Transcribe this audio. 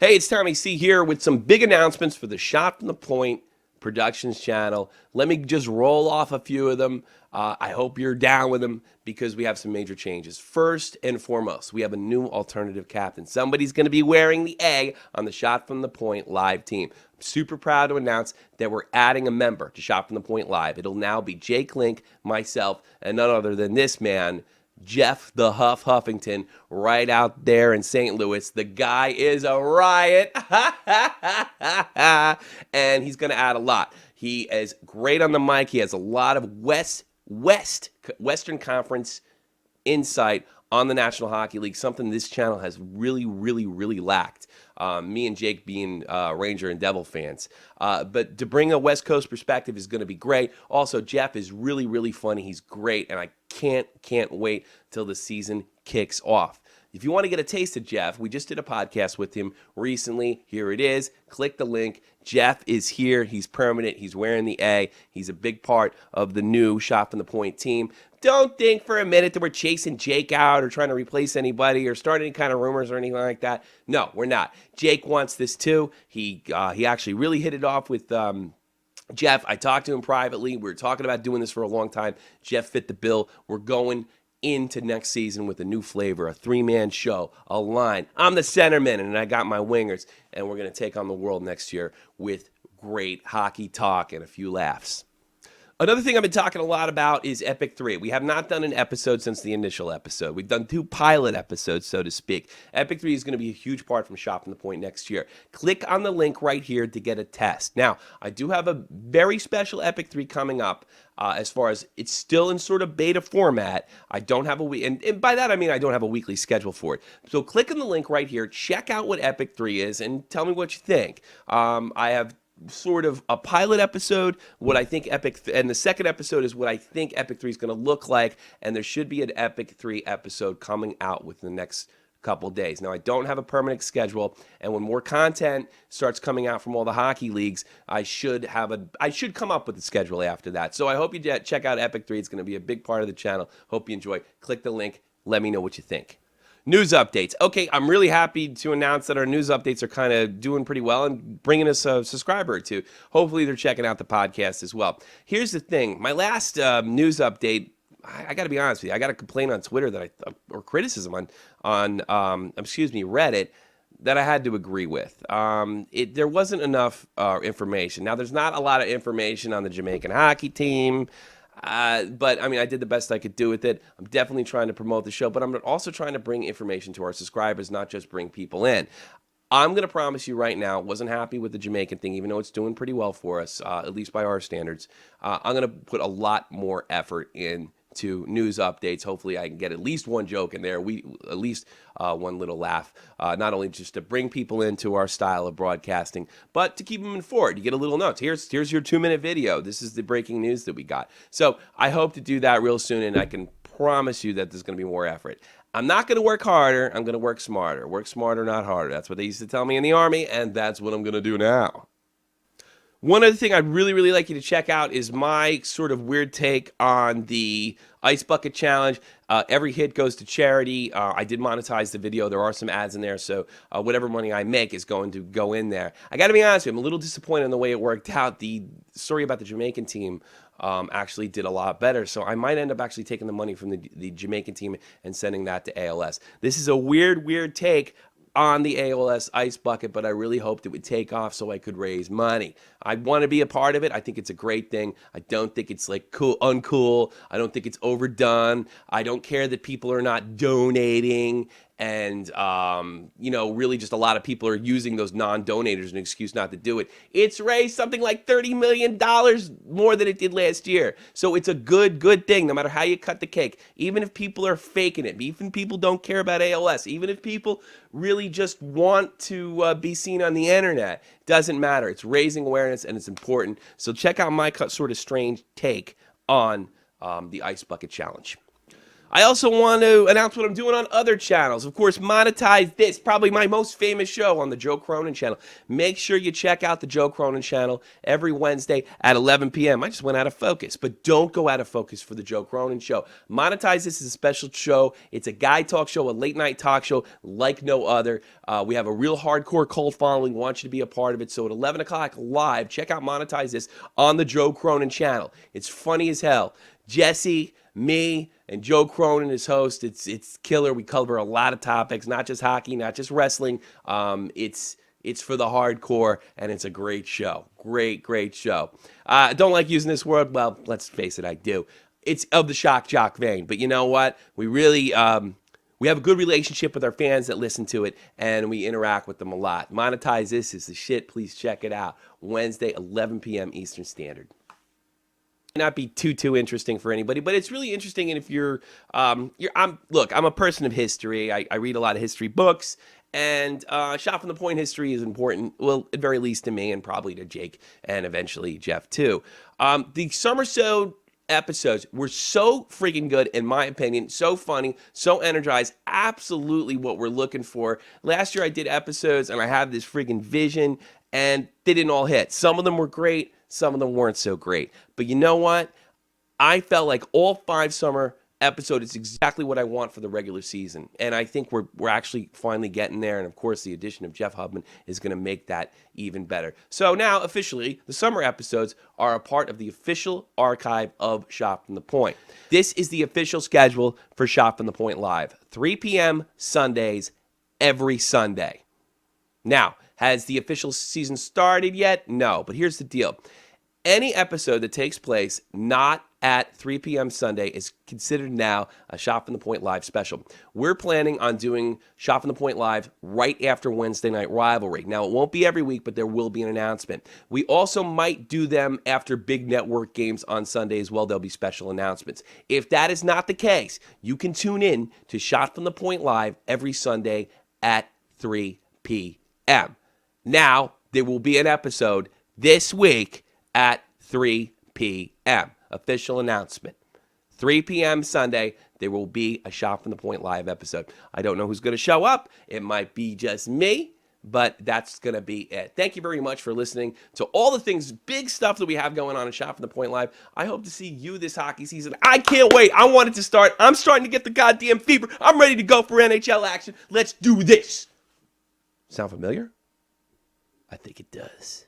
Hey, it's Tommy C here with some big announcements for the Shot from the Point Productions channel. Let me just roll off a few of them. I hope you're down with them because we have some major changes. First and foremost, we have a new alternative captain. Somebody's going to be wearing the A on the Shot from the Point live team. I'm super proud to announce that we're adding a member to Shot from the Point live. It'll now be Jake Link, myself, and none other than this man, Jeff the Huff Huffington, right out there in St. Louis. The guy is a riot. And he's going to add a lot. He is great on the mic. He has a lot of Western Conference insight on the National Hockey League, something this channel has really lacked. Me and Jake being Ranger and Devil fans. But to bring a West Coast perspective is going to be great. Also, Jeff is really funny. He's great, and I can't wait till the season kicks off. If you want to get a taste of Jeff, we just did a podcast with him recently. Here it is. Click the link. Jeff is here. He's permanent. He's wearing the A. He's a big part of the new Shot from the Point team. Don't think for a minute that we're chasing Jake out or trying to replace anybody or start any kind of rumors or anything like that. No, we're not. Jake wants this too. He actually really hit it off with Jeff. I talked to him privately. We were talking about doing this for a long time. Jeff fit the bill. We're going into next season with a new flavor, a three-man show, a line. I'm the centerman, and I got my wingers, and we're going to take on the world next year with great hockey talk and a few laughs. Another thing I've been talking a lot about is Epic 3. We have not done an episode since the initial episode. We've done 2 pilot episodes, so to speak. Epic 3 is going to be a huge part from Shot from the Point next year. Click on the link right here to get a test. Now, I do have a very special Epic 3 coming up as far as it's still in sort of beta format. I don't have a week, and by that I mean I don't have a weekly schedule for it. So click on the link right here, check out what Epic 3 is, and tell me what you think. I have sort of a pilot episode, what I think and the second episode is what I think Epic 3 is going to look like, and there should be an Epic 3 episode coming out within the next couple days. Now, I don't have a permanent schedule, and when more content starts coming out from all the hockey leagues, I should come up with a schedule after that. So I hope you check out Epic 3. It's going to be a big part of the channel. Hope you enjoy. Click the link. Let me know what you think. News updates. Okay, I'm really happy to announce that our news updates are kind of doing pretty well and bringing us a subscriber or two. Hopefully they're checking out the podcast as well. Here's the thing. My last news update, I got to be honest with you, I got a complaint on Twitter that or criticism on Reddit that I had to agree with. There wasn't enough information. Now, there's not a lot of information on the Jamaican hockey team. But I mean, I did the best I could do with it. I'm definitely trying to promote the show, but I'm also trying to bring information to our subscribers, not just bring people in. I'm going to promise you right now, wasn't happy with the Jamaican thing, even though it's doing pretty well for us, at least by our standards. I'm going to put a lot more effort into news updates. Hopefully I can get at least one joke in there, at least one little laugh, not only just to bring people into our style of broadcasting, but to keep them informed. You get a little note. Here's your 2-minute video. This is the breaking news that we got. So I hope to do that real soon, and I can promise you that there's going to be more effort. I'm not going to work harder. I'm going to work smarter. Work smarter, not harder. That's what they used to tell me in the Army, and that's what I'm going to do now. One other thing I'd really like you to check out is my sort of weird take on the Ice Bucket Challenge. Every hit goes to charity. I did monetize the video. There are some ads in there, so whatever money I make is going to go in there. I got to be honest with you, I'm a little disappointed in the way it worked out. The story about the Jamaican team actually did a lot better, so I might end up actually taking the money from the Jamaican team and sending that to ALS. This is a weird take on the ALS Ice Bucket, but I really hoped it would take off so I could raise money. I want to be a part of it. I think it's a great thing. I don't think it's like uncool. I don't think it's overdone. I don't care that people are not donating. And, really just a lot of people are using those non-donators as an excuse not to do it. It's raised something like $30 million more than it did last year. So it's a good thing, no matter how you cut the cake. Even if people are faking it, even if people don't care about ALS, even if people really just want to be seen on the internet, doesn't matter. It's raising awareness and it's important. So check out my sort of strange take on the Ice Bucket Challenge. I also want to announce what I'm doing on other channels. Of course, monetize this, probably my most famous show on the Joe Cronin channel. Make sure you check out the Joe Cronin channel every Wednesday at 11 p.m. I just went out of focus, but don't go out of focus for the Joe Cronin show. Monetize This is a special show. It's a guy talk show, a late night talk show like no other. We have a real hardcore cult following. Want you to be a part of it. So at 11 o'clock live, check out Monetize This on the Joe Cronin channel. It's funny as hell. Jesse, me, and Joe Cronin is host. It's killer. We cover a lot of topics, not just hockey, not just wrestling. It's for the hardcore, and it's a great show. Great show. Don't like using this word. Well, let's face it, I do. It's of the shock jock vein. But you know what? We really we have a good relationship with our fans that listen to it, and we interact with them a lot. Monetize This is the shit. Please check it out. Wednesday, 11 p.m. Eastern Standard. Not be too interesting for anybody, but it's really interesting. And if I'm a person of history. I read a lot of history books, and Shot from the Point history is important. Well, at very least to me, and probably to Jake, and eventually Jeff too. The Summer Show episodes were so freaking good, in my opinion. So funny, so energized. Absolutely what we're looking for. Last year I did episodes, and I had this freaking vision, and they didn't all hit. Some of them were great. Some of them weren't so great. But you know what? I felt like all 5 summer episodes is exactly what I want for the regular season. And I think we're actually finally getting there. And of course, the addition of Jeff Hubman is going to make that even better. So now, officially, the summer episodes are a part of the official archive of Shot from the Point. This is the official schedule for Shot from the Point Live. 3 p.m. Sundays, every Sunday. Now, has the official season started yet? No, but here's the deal. Any episode that takes place not at 3 p.m. Sunday is considered now a Shot from the Point Live special. We're planning on doing Shot from the Point Live right after Wednesday Night Rivalry. Now, it won't be every week, but there will be an announcement. We also might do them after big network games on Sunday as well. There'll be special announcements. If that is not the case, you can tune in to Shot from the Point Live every Sunday at 3 p.m. Now, there will be an episode this week at 3 p.m. Official announcement. 3 p.m. Sunday, there will be a Shot from the Point Live episode. I don't know who's going to show up. It might be just me, but that's going to be it. Thank you very much for listening to all the things, big stuff that we have going on in Shot from the Point Live. I hope to see you this hockey season. I can't wait. I want it to start. I'm starting to get the goddamn fever. I'm ready to go for NHL action. Let's do this. Sound familiar? I think it does.